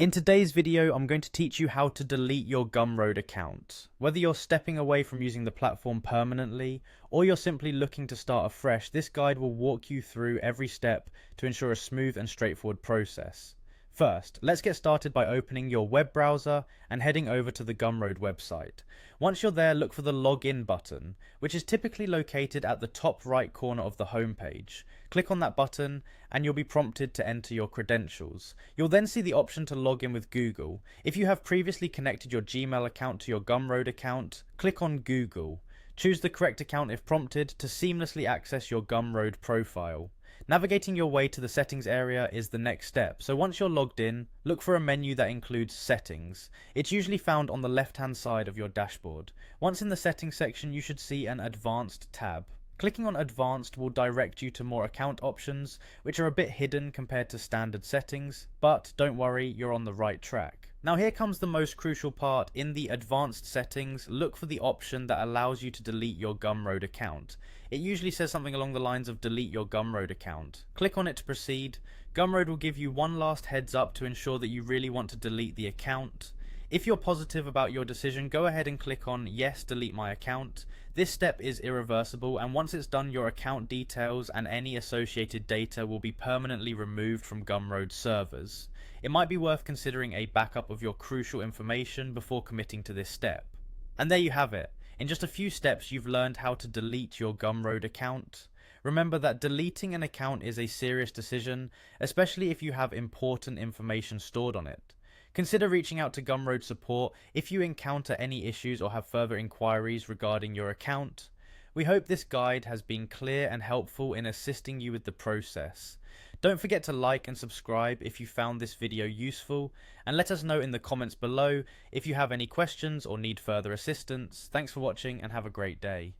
In today's video, I'm going to teach you how to delete your Gumroad account. Whether you're stepping away from using the platform permanently, or you're simply looking to start afresh, this guide will walk you through every step to ensure a smooth and straightforward process. First, let's get started by opening your web browser and heading over to the Gumroad website. Once you're there, look for the login button, which is typically located at the top right corner of the homepage. Click on that button and you'll be prompted to enter your credentials. You'll then see the option to log in with Google. If you have previously connected your Gmail account to your Gumroad account, click on Google. Choose the correct account if prompted to seamlessly access your Gumroad profile. Navigating your way to the settings area is the next step, so once you're logged in, look for a menu that includes settings. It's usually found on the left hand side of your dashboard. Once in the settings section, you should see an advanced tab. Clicking on advanced will direct you to more account options, which are a bit hidden compared to standard settings, but don't worry, you're on the right track. Now here comes the most crucial part. In the advanced settings, look for the option that allows you to delete your Gumroad account. It usually says something along the lines of delete your Gumroad account. Click on it to proceed. Gumroad will give you one last heads up to ensure that you really want to delete the account. If you're positive about your decision, go ahead and click on yes, delete my account. This step is irreversible, and once it's done, your account details and any associated data will be permanently removed from Gumroad's servers. It might be worth considering a backup of your crucial information before committing to this step. And there you have it. In just a few steps, you've learned how to delete your Gumroad account. Remember that deleting an account is a serious decision, especially if you have important information stored on it. Consider reaching out to Gumroad support if you encounter any issues or have further inquiries regarding your account. We hope this guide has been clear and helpful in assisting you with the process. Don't forget to like and subscribe if you found this video useful, and let us know in the comments below if you have any questions or need further assistance. Thanks for watching and have a great day.